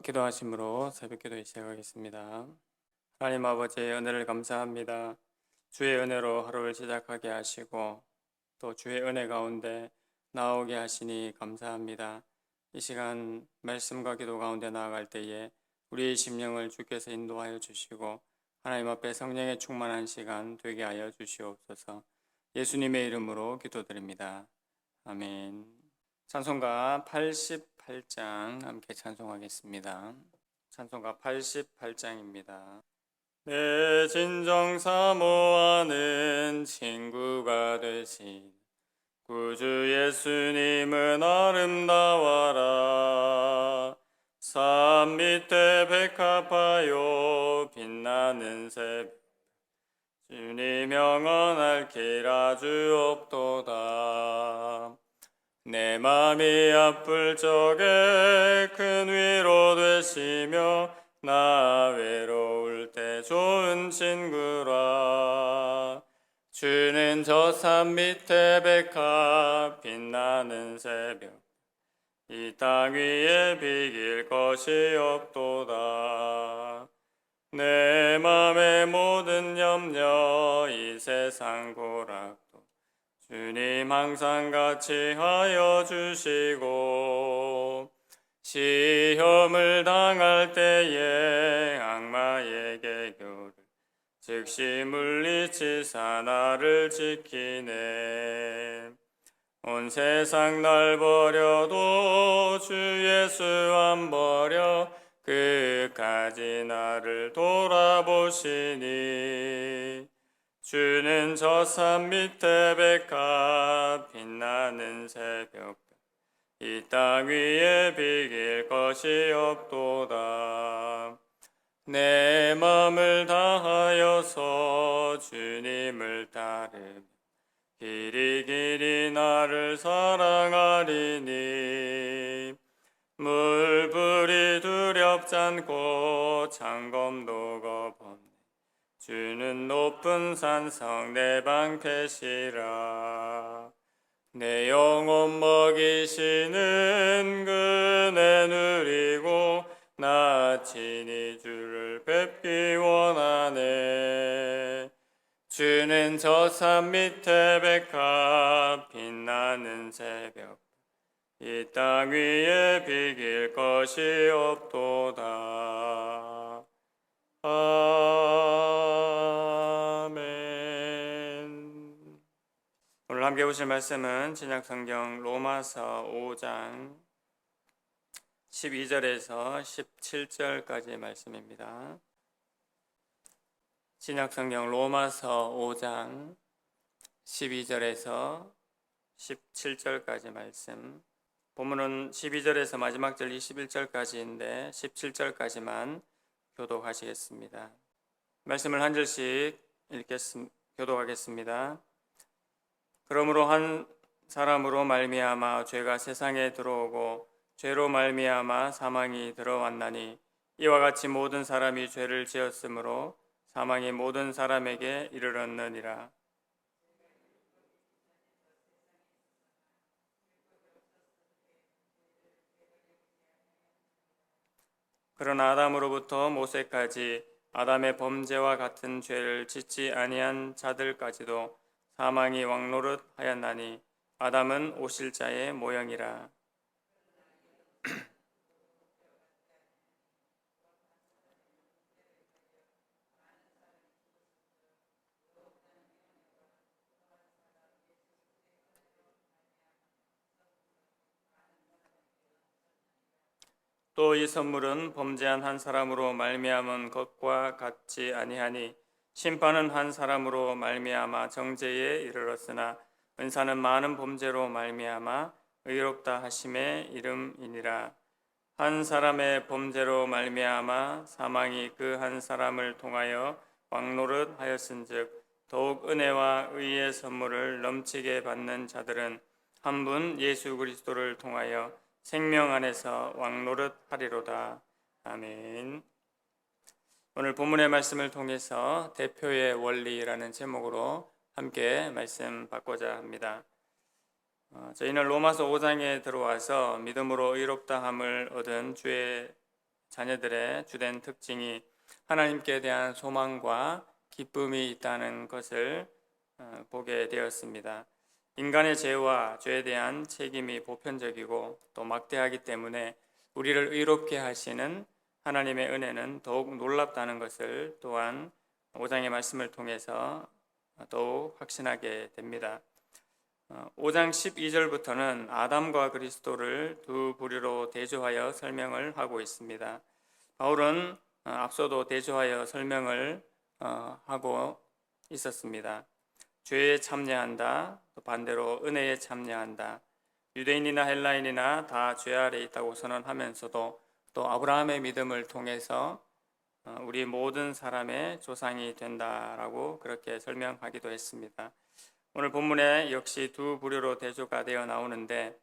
기도하심으로 새벽 기도 시작하겠습니다. 하나님 아버지의 은혜를 감사합니다. 주의 은혜로 하루를 시작하게 하시고 또 주의 은혜 가운데 나오게 하시니 감사합니다. 이 시간 말씀과 기도 가운데 나아갈 때에 우리의 심령을 주께서 인도하여 주시고 하나님 앞에 성령의 충만한 시간 되게 하여 주시옵소서. 예수님의 이름으로 기도드립니다. 아멘. 찬송가 88장 함께 찬송하겠습니다. 찬송가 88장입니다. 내 진정 사모하는 친구가 되신 구주 예수님은 아름다워라. 산 밑에 백합하여 빛나는 새벽 주님 영원할 길 아주 없도다. 내 맘이 아플 적에 큰 위로 되시며 나 외로울 때 좋은 친구라. 주는 저 산 밑에 백합 빛나는 새벽 이 땅 위에 비길 것이 없도다. 내 맘의 모든 염려 이 세상 고락도 주님 항상 같이 하여 주시고 시험을 당할 때에 악마의 계교를 즉시 물리치사 나를 지키네. 온 세상 날 버려도 주 예수 안 버려 끝까지 나를 돌아보시니. 주는 저 산 밑에 백합 빛나는 새벽 이 땅 위에 비길 것이 없도다. 내 맘을 다하여서 주님을 따르며 길이 나를 사랑하리니. 물불이 두렵지 않고 창검도 겁없네. 주는 높은 산성 내 방패시라. 내 영혼 먹이시는 그네 누리고 나 친히 주를 뵙기 원하네. 주는 저 산 밑에 백합 빛나는 새벽 이 땅 위에 비길 것이 없도다. 아멘. 오늘 함께 보실 말씀은 신약성경 로마서 5장 12절에서 17절까지의 말씀입니다. 신약성경 로마서 5장 12절에서 17절까지 말씀. 본문은 12절에서 마지막 절 21절까지인데 17절까지만 교독하시겠습니다. 말씀을 한 절씩 교독하겠습니다. 그러므로 한 사람으로 말미암아 죄가 세상에 들어오고 죄로 말미암아 사망이 들어왔나니 이와 같이 모든 사람이 죄를 지었으므로 사망이 모든 사람에게 이르렀느니라. 그러나 아담으로부터 모세까지 아담의 범죄와 같은 죄를 짓지 아니한 자들까지도 사망이 왕노릇 하였나니 아담은 오실자의 모형이라. 또 이 선물은 범죄한 한 사람으로 말미암은 것과 같지 아니하니 심판은 한 사람으로 말미암아 정죄에 이르렀으나 은사는 많은 범죄로 말미암아 의롭다 하심의 이름이니라. 한 사람의 범죄로 말미암아 사망이 그 한 사람을 통하여 왕노릇 하였은즉 더욱 은혜와 의의 선물을 넘치게 받는 자들은 한 분 예수 그리스도를 통하여 생명 안에서 왕노릇 하리로다. 아멘. 오늘 본문의 말씀을 통해서 대표의 원리라는 제목으로 함께 말씀 받고자 합니다. 저희는 로마서 5장에 들어와서 믿음으로 의롭다함을 얻은 주의 자녀들의 주된 특징이 하나님께 대한 소망과 기쁨이 있다는 것을 보게 되었습니다. 인간의 죄와 죄에 대한 책임이 보편적이고 또 막대하기 때문에 우리를 의롭게 하시는 하나님의 은혜는 더욱 놀랍다는 것을 또한 5장의 말씀을 통해서 더욱 확신하게 됩니다. 5장 12절부터는 아담과 그리스도를 두 부류로 대조하여 설명을 하고 있습니다. 바울은 앞서도 대조하여 설명을 하고 있었습니다. 죄에 참여한다, 또 반대로 은혜에 참여한다. 유대인이나 헬라인이나 다 죄 아래 있다고 선언하면서도 또 아브라함의 믿음을 통해서 우리 모든 사람의 조상이 된다라고 그렇게 설명하기도 했습니다. 오늘 본문에 역시 두 부류로 대조가 되어 나오는데,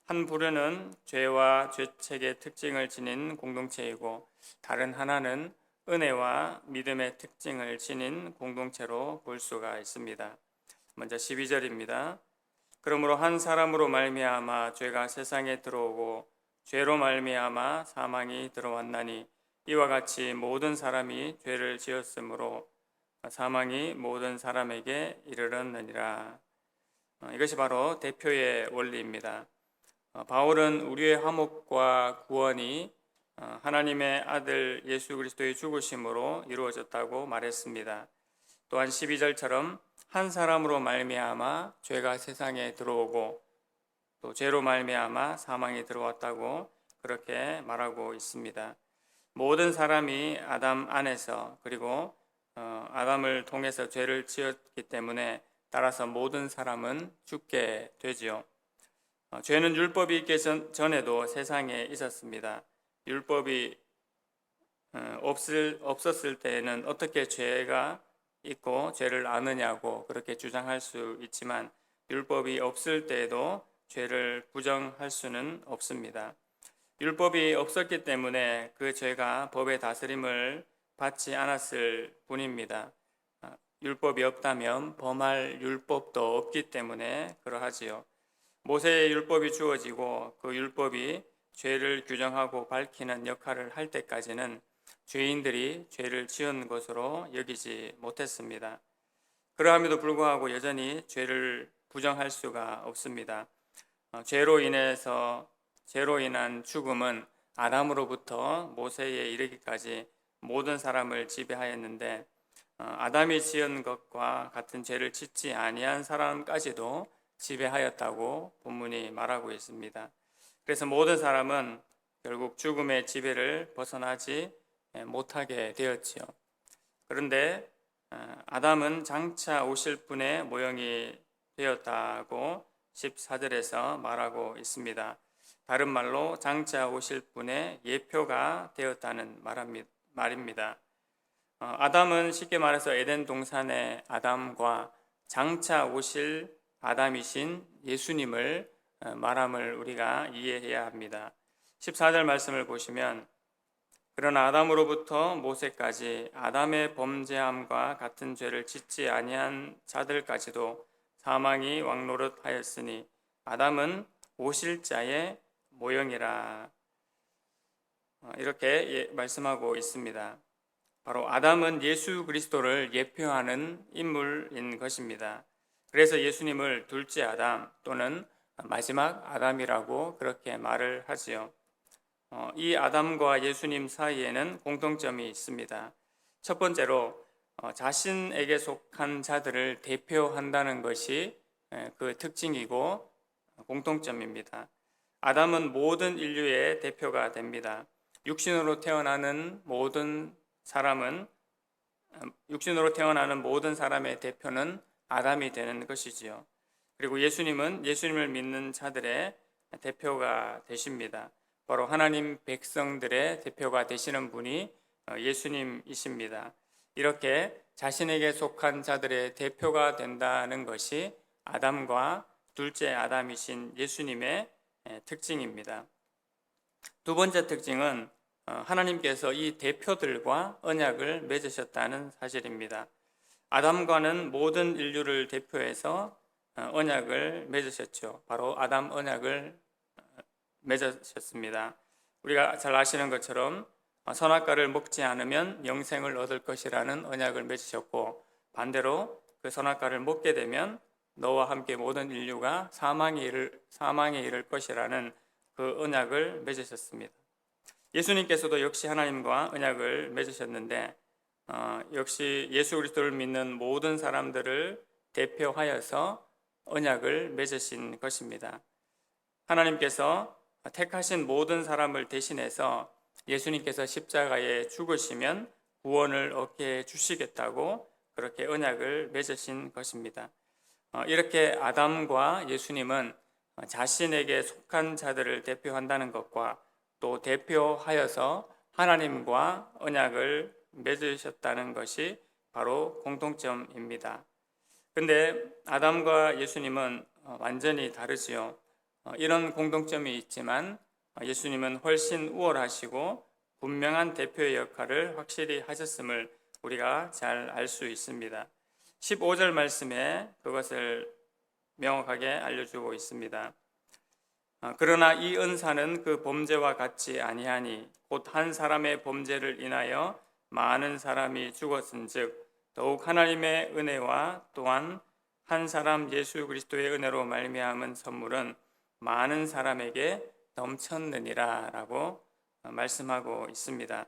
한 부류는 죄와 죄책의 특징을 지닌 공동체이고 다른 하나는 은혜와 믿음의 특징을 지닌 공동체로 볼 수가 있습니다. 먼저 12절입니다. 그러므로 한 사람으로 말미암아 죄가 세상에 들어오고 죄로 말미암아 사망이 들어왔나니 이와 같이 모든 사람이 죄를 지었으므로 사망이 모든 사람에게 이르렀느니라. 이것이 바로 대표의 원리입니다. 바울은 우리의 화목과 구원이 하나님의 아들 예수 그리스도의 죽으심으로 이루어졌다고 말했습니다. 또한 12절처럼 한 사람으로 말미암아 죄가 세상에 들어오고 또 죄로 말미암아 사망이 들어왔다고 그렇게 말하고 있습니다. 모든 사람이 아담 안에서 그리고 아담을 통해서 죄를 지었기 때문에 따라서 모든 사람은 죽게 되지요. 죄는 율법이 있기 전에도 세상에 있었습니다. 율법이 없었을 때에는 어떻게 죄가 있고 죄를 아느냐고 그렇게 주장할 수 있지만 율법이 없을 때에도 죄를 부정할 수는 없습니다. 율법이 없었기 때문에 그 죄가 법의 다스림을 받지 않았을 뿐입니다. 율법이 없다면 범할 율법도 없기 때문에 그러하지요. 모세의 율법이 주어지고 그 율법이 죄를 규정하고 밝히는 역할을 할 때까지는 죄인들이 죄를 지은 것으로 여기지 못했습니다. 그러함에도 불구하고 여전히 죄를 부정할 수가 없습니다. 죄로 인한 죽음은 아담으로부터 모세에 이르기까지 모든 사람을 지배하였는데 아담이 지은 것과 같은 죄를 짓지 아니한 사람까지도 지배하였다고 본문이 말하고 있습니다. 그래서 모든 사람은 결국 죽음의 지배를 벗어나지 못하게 되었지요. 그런데 아담은 장차 오실 분의 모형이 되었다고 14절에서 말하고 있습니다. 다른 말로 장차 오실 분의 예표가 되었다는 말입니다. 아담은 쉽게 말해서 에덴 동산의 아담과 장차 오실 아담이신 예수님을 말함을 우리가 이해해야 합니다. 14절 말씀을 보시면 그러나 아담으로부터 모세까지 아담의 범죄함과 같은 죄를 짓지 아니한 자들까지도 사망이 왕노릇하였으니 아담은 오실 자의 모형이라. 이렇게 말씀하고 있습니다. 바로 아담은 예수 그리스도를 예표하는 인물인 것입니다. 그래서 예수님을 둘째 아담 또는 마지막 아담이라고 그렇게 말을 하지요. 이 아담과 예수님 사이에는 공통점이 있습니다. 첫 번째로 자신에게 속한 자들을 대표한다는 것이 그 특징이고 공통점입니다. 아담은 모든 인류의 대표가 됩니다. 육신으로 태어나는 모든 사람의 대표는 아담이 되는 것이지요. 그리고 예수님은 예수님을 믿는 자들의 대표가 되십니다. 바로 하나님 백성들의 대표가 되시는 분이 예수님이십니다. 이렇게 자신에게 속한 자들의 대표가 된다는 것이 아담과 둘째 아담이신 예수님의 특징입니다. 두 번째 특징은 하나님께서 이 대표들과 언약을 맺으셨다는 사실입니다. 아담과는 모든 인류를 대표해서 언약을 맺으셨죠. 바로 아담 언약을 맺으셨습니다. 우리가 잘 아시는 것처럼 선악과를 먹지 않으면 영생을 얻을 것이라는 언약을 맺으셨고, 반대로 그 선악과를 먹게 되면 너와 함께 모든 인류가 사망에 이를 것이라는 그 언약을 맺으셨습니다. 예수님께서도 역시 하나님과 언약을 맺으셨는데 역시 예수 그리스도를 믿는 모든 사람들을 대표하여서 언약을 맺으신 것입니다. 하나님께서 택하신 모든 사람을 대신해서 예수님께서 십자가에 죽으시면 구원을 얻게 해주시겠다고 그렇게 언약을 맺으신 것입니다. 이렇게 아담과 예수님은 자신에게 속한 자들을 대표한다는 것과 또 대표하여서 하나님과 언약을 맺으셨다는 것이 바로 공통점입니다. 근데 아담과 예수님은 완전히 다르지요. 이런 공통점이 있지만 예수님은 훨씬 우월하시고 분명한 대표의 역할을 확실히 하셨음을 우리가 잘 알 수 있습니다. 15절 말씀에 그것을 명확하게 알려주고 있습니다. 그러나 이 은사는 그 범죄와 같지 아니하니 곧 한 사람의 범죄를 인하여 많은 사람이 죽었은즉 더욱 하나님의 은혜와 또한 한 사람 예수 그리스도의 은혜로 말미암은 선물은 많은 사람에게 넘쳤느니라 라고 말씀하고 있습니다.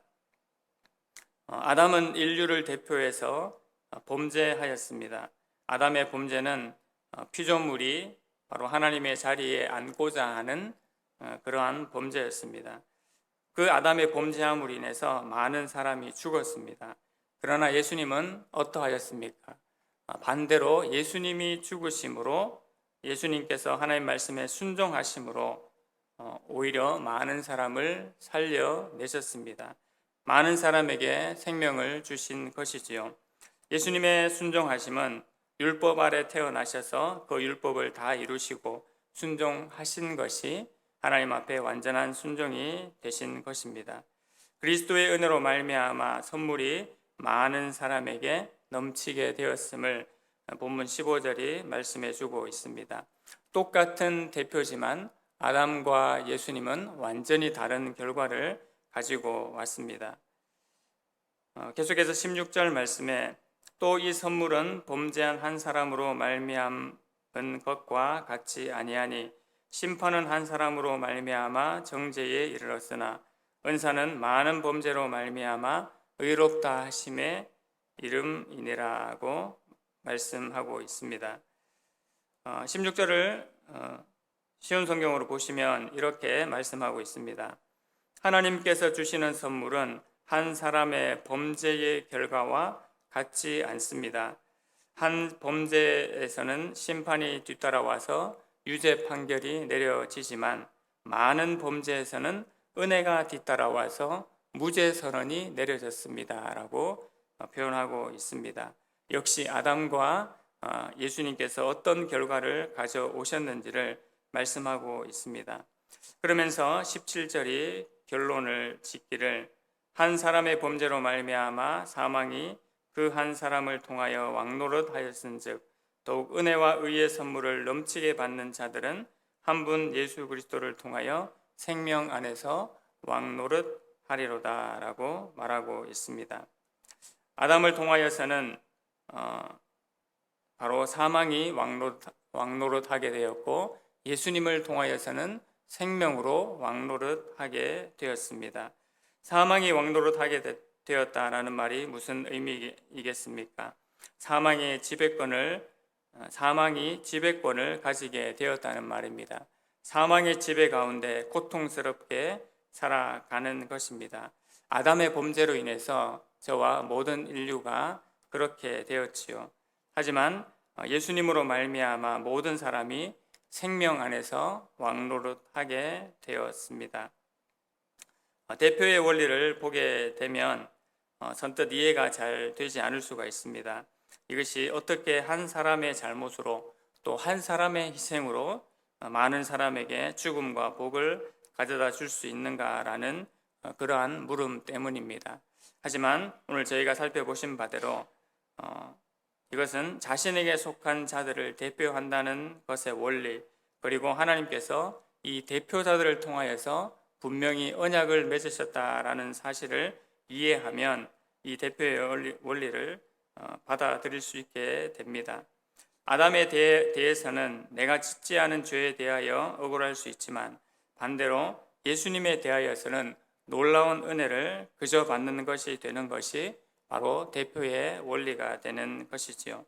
아담은 인류를 대표해서 범죄하였습니다. 아담의 범죄는 피조물이 바로 하나님의 자리에 앉고자 하는 그러한 범죄였습니다. 그 아담의 범죄함으로 인해서 많은 사람이 죽었습니다. 그러나 예수님은 어떠하였습니까? 반대로 예수님이 죽으심으로 예수님께서 하나님 말씀에 순종하심으로 오히려 많은 사람을 살려내셨습니다. 많은 사람에게 생명을 주신 것이지요. 예수님의 순종하심은 율법 아래 태어나셔서 그 율법을 다 이루시고 순종하신 것이 하나님 앞에 완전한 순종이 되신 것입니다. 그리스도의 은혜로 말미암아 선물이 많은 사람에게 넘치게 되었음을 본문 15절이 말씀해 주고 있습니다. 똑같은 대표지만 아담과 예수님은 완전히 다른 결과를 가지고 왔습니다. 계속해서 16절 말씀에 또 이 선물은 범죄한 한 사람으로 말미암은 것과 같지 아니하니 심판은 한 사람으로 말미암아 정죄에 이르렀으나 은사는 많은 범죄로 말미암아 의롭다 하심의 이름이니라고 말씀하고 있습니다. 16절을 쉬운 성경으로 보시면 이렇게 말씀하고 있습니다. 하나님께서 주시는 선물은 한 사람의 범죄의 결과와 같지 않습니다. 한 범죄에서는 심판이 뒤따라와서 유죄 판결이 내려지지만 많은 범죄에서는 은혜가 뒤따라와서 무죄 선언이 내려졌습니다 라고 표현하고 있습니다. 역시 아담과 예수님께서 어떤 결과를 가져오셨는지를 말씀하고 있습니다. 그러면서 17절이 결론을 짓기를 한 사람의 범죄로 말미암아 사망이 그 한 사람을 통하여 왕노릇하였은즉 더욱 은혜와 의의 선물을 넘치게 받는 자들은 한 분 예수 그리스도를 통하여 생명 안에서 왕노릇하리로다 라고 말하고 있습니다. 아담을 통하여서는 바로 사망이 왕노릇하게 되었고 예수님을 통하여서는 생명으로 왕노릇하게 되었습니다. 사망이 왕노릇하게 되었다라는 말이 무슨 의미이겠습니까? 사망이 지배권을 가지게 되었다는 말입니다. 사망의 지배 가운데 고통스럽게 살아가는 것입니다. 아담의 범죄로 인해서 저와 모든 인류가 그렇게 되었지요. 하지만 예수님으로 말미암아 모든 사람이 생명 안에서 왕노릇하게 되었습니다. 대표의 원리를 보게 되면 선뜻 이해가 잘 되지 않을 수가 있습니다. 이것이 어떻게 한 사람의 잘못으로 또 한 사람의 희생으로 많은 사람에게 죽음과 복을 가져다 줄 수 있는가라는 그러한 물음 때문입니다. 하지만 오늘 저희가 살펴보신 바대로 이것은 자신에게 속한 자들을 대표한다는 것의 원리, 그리고 하나님께서 이 대표자들을 통하여서 분명히 언약을 맺으셨다라는 사실을 이해하면 이 대표의 원리를 받아들일 수 있게 됩니다. 아담에 대해서는 내가 짓지 않은 죄에 대하여 억울할 수 있지만 반대로 예수님에 대하여서는 놀라운 은혜를 그저 받는 것이 되는 것이 바로 대표의 원리가 되는 것이지요.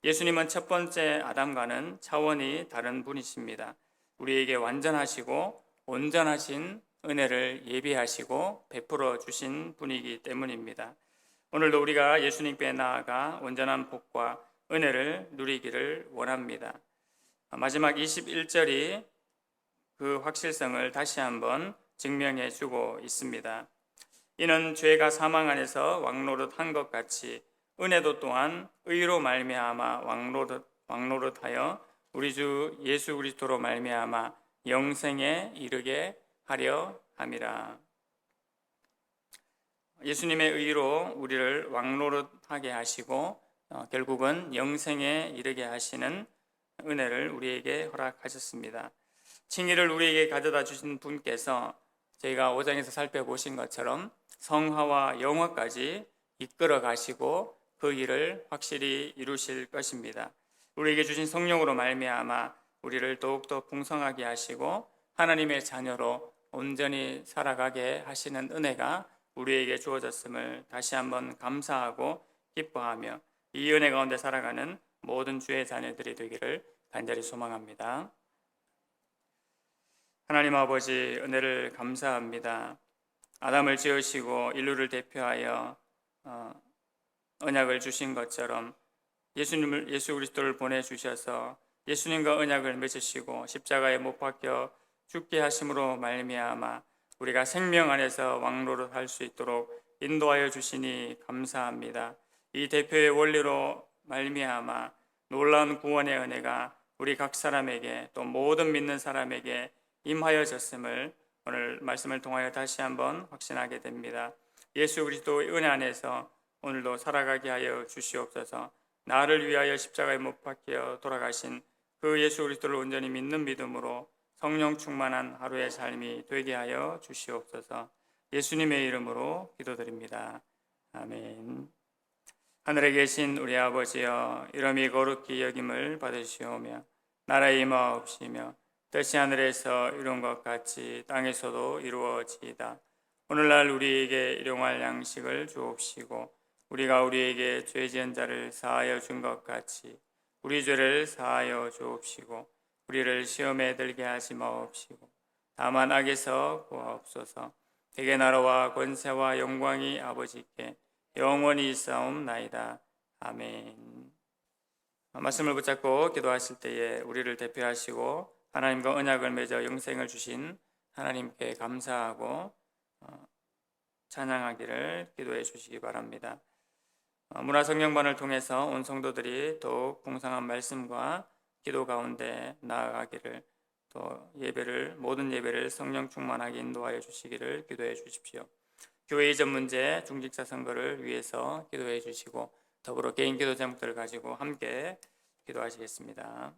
예수님은 첫 번째 아담과는 차원이 다른 분이십니다. 우리에게 완전하시고 온전하신 은혜를 예비하시고 베풀어 주신 분이기 때문입니다. 오늘도 우리가 예수님께 나아가 온전한 복과 은혜를 누리기를 원합니다. 마지막 21절이 그 확실성을 다시 한번 증명해 주고 있습니다. 이는 죄가 사망 안에서 왕노릇한 것 같이 은혜도 또한 의로 말미암아 왕노릇하여 우리 주 예수 그리스도로 말미암아 영생에 이르게 하려 함이라. 예수님의 의로 우리를 왕노릇하게 하시고 결국은 영생에 이르게 하시는 은혜를 우리에게 허락하셨습니다. 칭의를 우리에게 가져다 주신 분께서 저희가 5장에서 살펴보신 것처럼 성화와 영화까지 이끌어 가시고 그 일을 확실히 이루실 것입니다. 우리에게 주신 성령으로 말미암아 우리를 더욱더 풍성하게 하시고 하나님의 자녀로 온전히 살아가게 하시는 은혜가 우리에게 주어졌음을 다시 한번 감사하고 기뻐하며 이 은혜 가운데 살아가는 모든 주의 자녀들이 되기를 간절히 소망합니다. 하나님 아버지, 은혜를 감사합니다. 아담을 지으시고 인류를 대표하여 언약을 주신 것처럼 예수 그리스도를 보내주셔서 예수님과 언약을 맺으시고 십자가에 못 박혀 죽게 하심으로 말미암아 우리가 생명 안에서 왕노릇할 수 있도록 인도하여 주시니 감사합니다. 이 대표의 원리로 말미암아 놀라운 구원의 은혜가 우리 각 사람에게 또 모든 믿는 사람에게 임하여졌음을 오늘 말씀을 통하여 다시 한번 확신하게 됩니다. 예수 그리스도의 은혜 안에서 오늘도 살아가게 하여 주시옵소서. 나를 위하여 십자가에 못 박혀 돌아가신 그 예수 그리스도를 온전히 믿는 믿음으로 성령 충만한 하루의 삶이 되게 하여 주시옵소서. 예수님의 이름으로 기도드립니다. 아멘. 하늘에 계신 우리 아버지여, 이름이 거룩히 여김을 받으시오며 나라의 임하옵시며 뜻이 하늘에서 이룬 것 같이 땅에서도 이루어지이다. 오늘날 우리에게 일용할 양식을 주옵시고 우리가 우리에게 죄 지은 자를 사하여 준 것 같이 우리 죄를 사하여 주옵시고 우리를 시험에 들게 하지 마옵시고 다만 악에서 구하옵소서. 대개 나라와 권세와 영광이 아버지께 영원히 있사옵나이다. 아멘. 말씀을 붙잡고 기도하실 때에 우리를 대표하시고 하나님과 언약을 맺어 영생을 주신 하나님께 감사하고 찬양하기를 기도해 주시기 바랍니다. 문화성경반을 통해서 온 성도들이 더욱 풍성한 말씀과 기도 가운데 나아가기를, 또 모든 예배를 성령 충만하게 인도하여 주시기를 기도해 주십시오. 교회 이전 문제, 중직자 선거를 위해서 기도해 주시고 더불어 개인 기도 제목들을 가지고 함께 기도하시겠습니다.